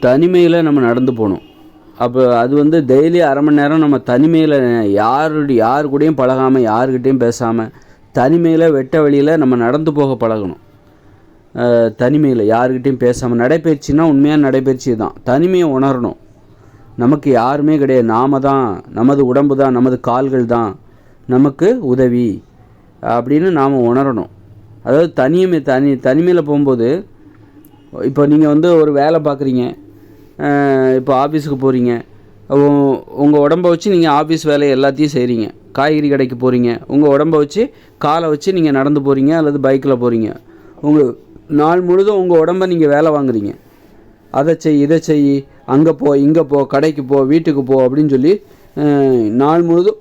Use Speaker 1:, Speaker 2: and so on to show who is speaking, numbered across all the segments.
Speaker 1: தனிமையில் நம்ம நடந்து போகணும். அப்போ அது வந்து டெய்லி அரை மணி நேரம் நம்ம தனிமையில் யார் கூடயும் பழகாமல், யாருக்கிட்டையும் பேசாமல், தனிமையில் வெட்ட வெளியில் நம்ம நடந்து போக பழகணும். தனிமையில் யாருக்கிட்டையும் பேசாமல் நடைப்பயிற்சினா உண்மையான நடைப்பயிற்சி தான். தனிமையை உணரணும். நமக்கு யாருமே கிடையாது, நாம் தான், நமது உடம்பு தான், நமது கால்கள் தான் நமக்கு உதவி அப்படின்னு நாம் உணரணும். அதாவது தனிமையில் போகும்போது, இப்போ நீங்கள் வந்து ஒரு வேலை பார்க்குறீங்க, இப்போ ஆஃபீஸுக்கு போகிறீங்க, உங்கள் உடம்பை வச்சு நீங்கள் ஆஃபீஸ் வேலையை எல்லாத்தையும் செய்கிறீங்க. காய்கறி கடைக்கு போகிறீங்க, உங்கள் உடம்பை வச்சு காலை வச்சு நீங்கள் நடந்து போகிறீங்க அல்லது பைக்கில் போகிறீங்க. உங்கள் நாள் முழுதும் உங்கள் உடம்பை நீங்கள் வேலை வாங்குறீங்க. அதை செய், இதை செய், அங்கே போ, இங்கே போ, கடைக்கு போ, வீட்டுக்கு போ அப்படின்னு சொல்லி நாள் முழுதும்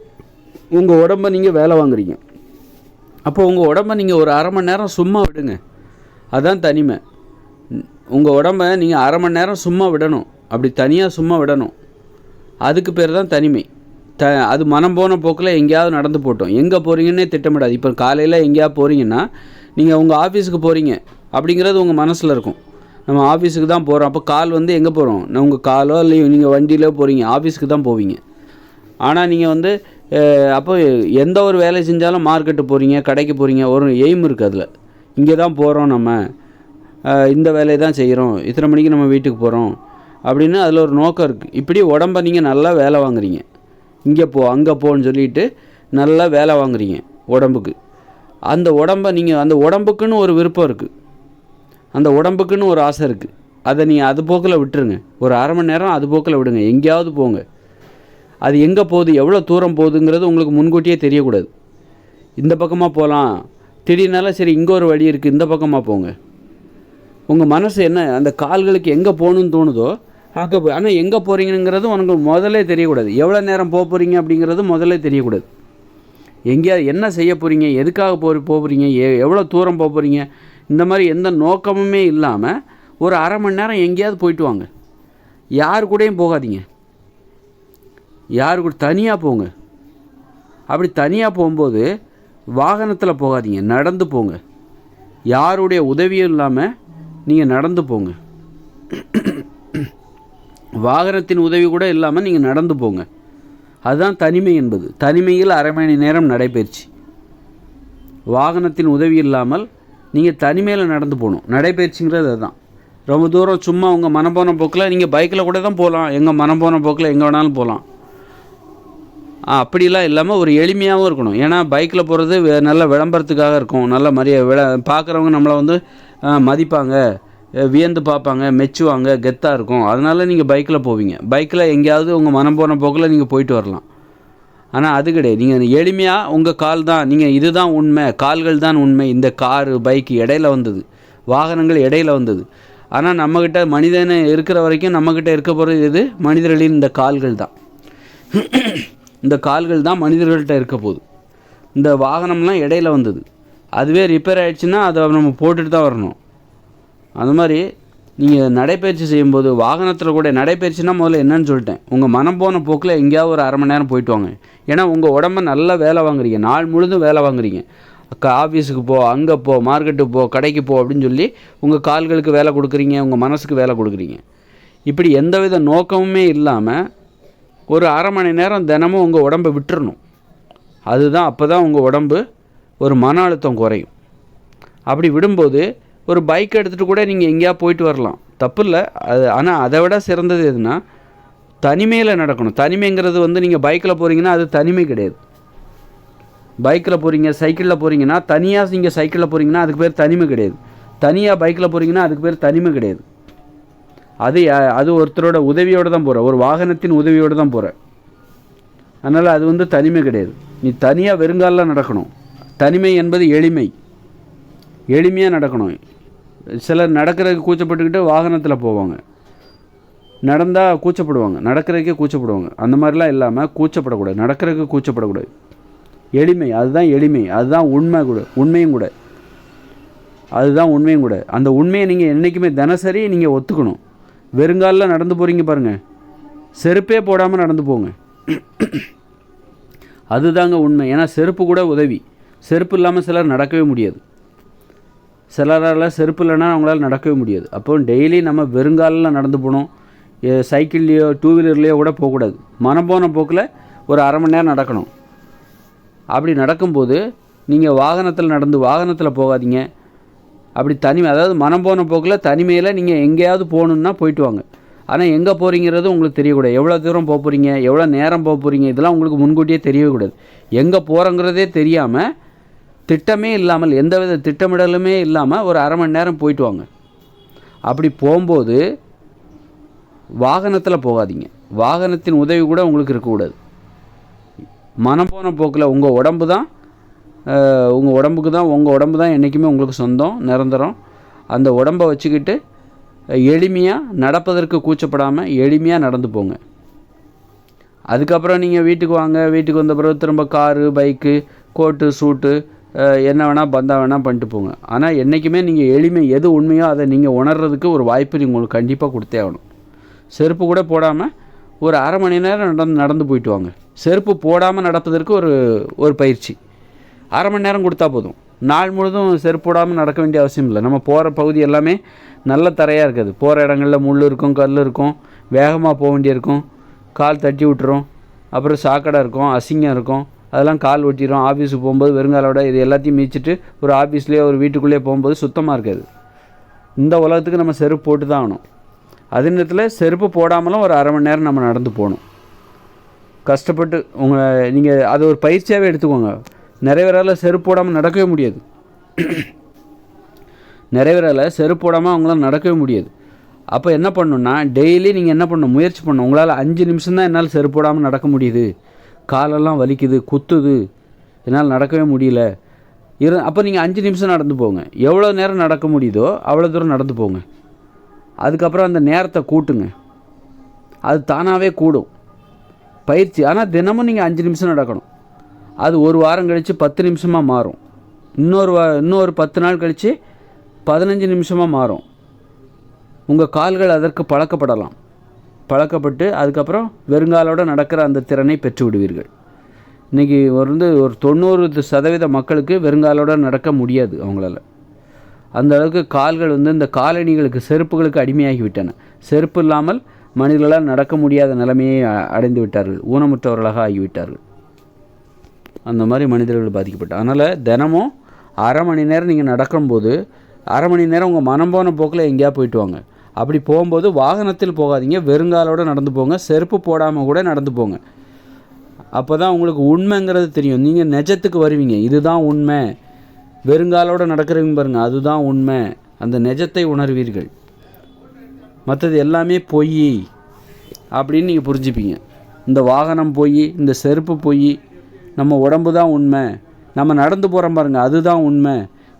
Speaker 1: உங்கள் உடம்பை நீங்கள் வேலை வாங்குறீங்க. அப்போ உங்கள் உடம்பை நீங்கள் ஒரு அரை மணி நேரம் சும்மா விடுங்க. அதுதான் தனிமை. உங்கள் உடம்பை நீங்கள் அரை மணி நேரம் சும்மா விடணும். அப்படி தனியாக சும்மா விடணும். அதுக்கு பேர் தான் தனிமை. அது மனம் போன போக்கில் எங்கேயாவது நடந்து போட்டோம். எங்கே போகிறீங்கன்னே திட்டமிடாது. இப்போ காலையில் எங்கேயாவது போகிறீங்கன்னா, நீங்கள் உங்கள் ஆஃபீஸுக்கு போகிறீங்க அப்படிங்கிறது உங்கள் மனசில் இருக்கும். நம்ம ஆஃபீஸுக்கு தான் போகிறோம். அப்போ கால் வந்து எங்கே போகிறோம்? உங்கள் காலோ இல்லை நீங்கள் வண்டியிலோ போகிறீங்க, ஆஃபீஸுக்கு தான் போவீங்க. ஆனால் நீங்கள் வந்து அப்போ எந்த ஒரு வேலை செஞ்சாலும் மார்க்கெட்டு போகிறீங்க, கடைக்கு போகிறீங்க, ஒரு எய்ம் இருக்குது. அதில் இங்கே தான் போகிறோம், நம்ம இந்த வேலையை தான் செய்கிறோம், இத்தனை மணிக்கு நம்ம வீட்டுக்கு போகிறோம் அப்படின்னு அதில் ஒரு நோக்கம் இருக்குது. இப்படி உடம்பை நீங்கள் நல்லா வேலை வாங்குறீங்க. இங்கே போ, அங்கே போன்னு சொல்லிட்டு நல்லா வேலை வாங்குறீங்க உடம்புக்கு. அந்த உடம்பை நீங்கள், அந்த உடம்புக்குன்னு ஒரு விருப்பம் இருக்குது, அந்த உடம்புக்குன்னு ஒரு ஆசை இருக்குது. அதை நீங்கள் அது போக்கில் விட்டுருங்க. ஒரு அரை மணி நேரம் அது போக்கில் விடுங்க. எங்கேயாவது போங்க. அது எங்கே போகுது, எவ்வளோ தூரம் போகுதுங்கிறது உங்களுக்கு முன்கூட்டியே தெரியக்கூடாது. இந்த பக்கமாக போகலாம், திடீர்னால சரி இங்கே ஒரு வழி இருக்குது, இந்த பக்கமாக போங்க. உங்கள் மனசு என்ன, அந்த கால்களுக்கு எங்கே போகணுன்னு தோணுதோ அங்கே போய், ஆனால் எங்கே போகிறீங்கிறது உனக்கு முதல்ல தெரியக்கூடாது. எவ்வளோ நேரம் போக போகிறீங்க அப்படிங்கிறது முதல்ல தெரியக்கூடாது. எங்கேயா என்ன செய்ய போகிறீங்க, எதுக்காக போகிறீங்க, எவ்வளோ தூரம் போக போகிறீங்க, இந்த மாதிரி எந்த நோக்கமுமே இல்லாமல் ஒரு அரை மணி நேரம் எங்கேயாவது போயிட்டு வாங்க. யார் கூடயும் போகாதீங்க. யாரு கூட தனியாக போங்க. அப்படி தனியாக போகும்போது வாகனத்தில் போகாதீங்க, நடந்து போங்க. யாருடைய உதவியும் இல்லாமல் நீங்கள் நடந்து போங்க. வாகனத்தின் உதவி கூட இல்லாமல் நீங்கள் நடந்து போங்க. அதுதான் தனிமை என்பது. தனிமையில் அரை மணி நேரம் நடைபயிற்சி. வாகனத்தின் உதவி இல்லாமல் நீங்கள் தனிமையில் நடந்து போகணும். நடைபயிற்சிங்கிறது அதுதான். ரொம்ப தூரம் சும்மா உங்கள் மனம் போன போக்கில் நீங்கள் பைக்கில் கூட தான் போகலாம். எங்கள் மனம் போன போக்கில் எங்கே வேணாலும் போகலாம். அப்படிலாம் இல்லாமல் ஒரு எளிமையாகவும் இருக்கணும். ஏன்னா பைக்கில் போகிறது நல்ல விளம்பரத்துக்காக இருக்கும். நல்ல பார்க்குறவங்க நம்மளை வந்து மதிப்பாங்க, வியந்து பார்ப்பாங்க, மெச்சுவாங்க, கெத்தாக இருக்கும். அதனால் நீங்கள் பைக்கில் போவீங்க. பைக்கில் எங்கேயாவது உங்கள் மனம் போன போக்கில் நீங்கள் போயிட்டு வரலாம். ஆனால் அது கிடையாது. நீங்கள் எளிமையாக உங்கள் கால் தான், நீங்கள் இதுதான் உண்மை, கால்கள் தான் உண்மை. இந்த காரு, பைக்கு இடையில வந்தது, வாகனங்கள் இடையில வந்தது. ஆனால் நம்மக்கிட்ட மனிதனை இருக்கிற வரைக்கும் நம்மக்கிட்ட இருக்க போகிறது எது? மனிதர்களின் இந்த கால்கள் தான். இந்த கால்கள் தான் மனிதர்கள்ட்ட இருக்க போகுது. இந்த வாகனம்லாம் இடையில வந்தது. அதுவே ரிப்பேர் ஆகிடுச்சுன்னா அதை நம்ம போட்டுட்டு தான் வரணும். அந்த மாதிரி நீங்கள் நடைப்பயிற்சி செய்யும்போது வாகனத்தில் கூட, நடைப்பயிற்சினா முதல்ல என்னன்னு சொல்லிட்டேன். உங்கள் மனம் போன போக்கில் எங்கேயாவது ஒரு அரை மணி நேரம் போயிட்டு வாங்க. ஏன்னா உங்கள் உடம்பை நல்லா வேலை வாங்குறீங்க, நாள் முழுதும் வேலை வாங்குறீங்க. ஆஃபீஸுக்கு போ, அங்கே போ, மார்க்கெட்டுக்கு போ, கடைக்கு போ அப்படின்னு சொல்லி உங்கள் கால்களுக்கு வேலை கொடுக்குறீங்க, உங்கள் மனசுக்கு வேலை கொடுக்குறீங்க. இப்படி எந்தவித நோக்கமுமே இல்லாமல் ஒரு அரை மணி நேரம் தினமும் உங்கள் உடம்பை விட்டுறணும். அதுதான், அப்போ தான் உங்கள் உடம்பு ஒரு மன அழுத்தம் குறையும். அப்படி விடும்போது ஒரு பைக் எடுத்துகிட்டு கூட நீங்கள் எங்கேயா போயிட்டு வரலாம், தப்பு இல்லை அது. ஆனால் அதை விட சிறந்தது எதுனா தனிமையில் நடக்கணும். தனிமைங்கிறது வந்து நீங்கள் பைக்கில் போகிறீங்கன்னா அது தனிமை கிடையாது. பைக்கில் போகிறீங்க, சைக்கிளில் போகிறீங்கன்னா, தனியாக நீங்கள் சைக்கிளில் போகிறீங்கன்னா அதுக்கு பேர் தனிமை கிடையாது. தனியாக பைக்கில் போகிறீங்கன்னா அதுக்கு பேர் தனிமை கிடையாது. அது ஒருத்தரோட உதவியோடு தான் போகிற, ஒரு வாகனத்தின் உதவியோடு தான் போகிற. அதனால் அது வந்து தனிமை கிடையாது. நீ தனியாக வெறுங்காலில் நடக்கணும். தனிமை என்பது எளிமை. எளிமையாக நடக்கணும். சிலர் நடக்கிறதுக்கு கூச்சப்பட்டுக்கிட்டு வாகனத்தில் போவாங்க, நடந்தால் கூச்சப்படுவாங்க, நடக்கிறதுக்கே கூச்சப்படுவாங்க. அந்த மாதிரிலாம் இல்லாமல் கூச்சப்படக்கூடாது, நடக்கிறதுக்கு கூச்சப்படக்கூடாது. எளிமை, அதுதான் எளிமை, அதுதான் உண்மையும் கூட. அதுதான் உண்மையும் கூட. அந்த உண்மையை நீங்கள் என்றைக்குமே தினசரி நீங்கள் ஒத்துக்கணும். வெறுங்காலில் நடந்து போகிறீங்க பாருங்கள், செருப்பே போடாமல் நடந்து போங்க. அதுதாங்க உண்மை. ஏன்னா செருப்பு கூட உதவி. செருப்பு இல்லாமல் சிலர் நடக்கவே முடியாது. சிலரால் செருப்பு இல்லைன்னா அவங்களால நடக்கவே முடியாது. அப்போ டெய்லி நம்ம வெறுங்காலில் நடந்து போகணும். சைக்கிள்லேயோ டூ வீலர்லேயோ கூட போகக்கூடாது. மனம் போன போக்கில் ஒரு அரை மணி நேரம் நடக்கணும். அப்படி நடக்கும்போது நீங்கள் வாகனத்தில் போகாதீங்க. அப்படி அதாவது மனம் போன போக்கில் தனிமையில் நீங்கள் எங்கேயாவது போகணுன்னா போயிட்டு வாங்க. ஆனால் எங்கே போகிறீங்கிறது உங்களுக்கு தெரியக்கூடாது. எவ்வளோ தூரம் போக போகிறீங்க, எவ்வளோ நேரம் போக போகிறீங்க, இதெல்லாம் உங்களுக்கு முன்கூட்டியே தெரியவே கூடாது. எங்கே போகிறோங்கிறதே தெரியாமல், திட்டமே இல்லாமல், எந்தவித திட்டமிடலுமே இல்லாமல் ஒரு அரை மணி நேரம் போயிட்டு வாங்க. அப்படி போகும்போது வாகனத்தில் போகாதீங்க. வாகனத்தின் உதவி கூட உங்களுக்கு இருக்கக்கூடாது. மனம் போன போக்கில் உங்கள் உடம்பு தான் என்றைக்குமே உங்களுக்கு சொந்தம், நிரந்தரம். அந்த உடம்பை வச்சுக்கிட்டு எளிமையாக நடப்பதற்கு கூச்சப்படாமல் எளிமையாக நடந்து போங்க. அதுக்கப்புறம் நீங்கள் வீட்டுக்கு வாங்க. வீட்டுக்கு வந்த பிறகு திரும்ப காரு, பைக்கு, கோட்டு, சூட்டு, என்ன வேணால் பந்தா வேணால் பண்ணிட்டு போங்க. ஆனால் என்றைக்குமே நீங்கள் எளிமை எது உண்மையோ அதை நீங்கள் உணர்றதுக்கு ஒரு வாய்ப்பு உங்களுக்கு கண்டிப்பாக கொடுத்தே ஆகணும். செருப்பு கூட போடாமல் ஒரு அரை மணி நேரம் நடந்து போயிட்டு வாங்க. செருப்பு போடாமல் நடப்பதற்கு ஒரு பயிற்சி அரை மணி நேரம் கொடுத்தா போதும். நாள் முழுதும் செருப்பு போடாமல் நடக்க வேண்டிய அவசியம் இல்லை. நம்ம போகிற பகுதி எல்லாமே நல்ல தரையாக இருக்காது. போகிற இடங்களில் முள் இருக்கும், கல் இருக்கும், வேகமாக போக வேண்டியிருக்கும், கால் தட்டி விட்டுரும், அப்புறம் சாக்கடை இருக்கும், அசிங்கம் இருக்கும், அதெல்லாம் கால் ஒட்டிடும். ஆஃபீஸுக்கு போகும்போது வெறுங்காலோட இது எல்லாத்தையும் மீச்சிட்டு ஒரு ஆஃபீஸ்லேயே ஒரு வீட்டுக்குள்ளேயே போகும்போது சுத்தமாக இருக்காது. இந்த உலகத்துக்கு நம்ம செருப்பு போட்டு தான் ஆகணும். அதே நேரத்தில் செருப்பு போடாமலும் ஒரு அரை மணி நேரம் நம்ம நடந்து போகணும். கஷ்டப்பட்டு நீங்கள் அதை ஒரு பயிற்சியாகவே எடுத்துக்கோங்க. நிறைய பேரால் செருப்பு போடாமல் நடக்கவே முடியாது. அவங்களால நடக்கவே முடியாது. அப்போ என்ன பண்ணணுன்னா, டெய்லி நீங்கள் என்ன பண்ணணும், முயற்சி பண்ணணும். உங்களால் 5 நிமிஷம் தான் என்னால் செருப்பு போடாமல் நடக்க முடியுது, காலெல்லாம் வலிக்குது, குத்துது, என்னால் நடக்கவே முடியல. அப்போ நீங்கள் 5 நிமிஷம் நடந்து போங்க. எவ்வளோ நேரம் நடக்க முடியுதோ அவ்வளோ தூரம் நடந்து போங்க. அதுக்கப்புறம் அந்த நேரத்தை கூட்டுங்க. அது தானாகவே கூடும் பயிற்சி. ஆனால் தினமும் நீங்கள் 5 நிமிஷம் நடக்கணும். அது ஒரு வாரம் கழித்து 10 நிமிஷமாக மாறும். இன்னொரு 10 நாள் கழித்து 15 நிமிஷமாக மாறும். உங்கள் கால்கள் அதற்கு பழக்கப்பட்டு அதுக்கப்புறம் வெறுங்காலோடு நடக்கிற அந்த திறனை பெற்று விடுவீர்கள். இன்றைக்கி ஒரு 90% மக்களுக்கு வெறுங்காலோடு நடக்க முடியாது. அவங்களால அந்த அளவுக்கு கால்கள் இந்த காலணிகளுக்கு, செருப்புகளுக்கு அடிமையாகி விட்டன. செருப்பு இல்லாமல் மனிதர்களால் நடக்க முடியாத நிலைமையை அடைந்து விட்டார்கள். ஊனமுற்றவர்களாக ஆகிவிட்டார்கள். அந்த மாதிரி மனிதர்கள் பாதிக்கப்பட்ட. அதனால் தினமும் அரை மணி நேரம் நீங்கள் நடக்கும்போது அரை மணி நேரம் உங்கள் மனம் போன போக்கில் எங்கேயா போயிட்டு வாங்க. அப்படி போகும்போது வாகனத்தில் போகாதீங்க, வெறுங்காலோடு நடந்து போங்க. செருப்பு போடாமல் கூட நடந்து போங்க. அப்போ தான் உங்களுக்கு உண்மைங்கிறது தெரியும். நீங்கள் நிஜத்துக்கு வருவீங்க. இதுதான் உண்மை. வெறுங்காலோடு நடக்கிறவங்க பாருங்கள், அதுதான் உண்மை. அந்த நிஜத்தை உணர்வீர்கள். மற்றது எல்லாமே பொய் அப்படின்னு நீங்கள் புரிஞ்சுப்பீங்க. இந்த வாகனம் பொய், இந்த செருப்பு பொய், நம்ம உடம்பு தான் உண்மை. நம்ம நடந்து போகிறோம் பாருங்கள், அதுதான் உண்மை.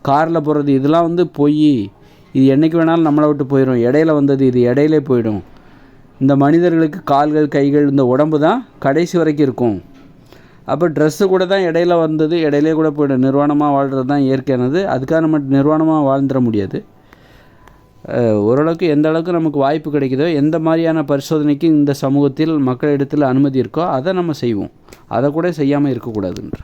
Speaker 1: காரில் போகிறது இதெல்லாம் பொய். இது என்றைக்கு வேணாலும் நம்மளை விட்டு போயிடும். இடையில வந்தது, இது இடையிலே போயிடும். இந்த மனிதர்களுக்கு கால்கள், கைகள், இந்த உடம்பு தான் கடைசி வரைக்கும் இருக்கும். அப்போ ட்ரெஸ்ஸு கூட தான் இடையில வந்தது, இடையிலே கூட போய்டும். நிர்வாணமாக வாழ்கிறது தான் இயற்கையானது. அதுக்காக நம்ம நிர்வாணமாக வாழ்ந்துட முடியாது. ஓரளவுக்கு எந்த அளவுக்கு நமக்கு வாய்ப்பு கிடைக்குதோ, எந்த மாதிரியான பரிசோதனைக்கு இந்த சமூகத்தில் மக்களிடத்தில் அனுமதி இருக்கோ அதை நம்ம செய்வோம். அதை கூட செய்யாமல் இருக்கக்கூடாதுன்ற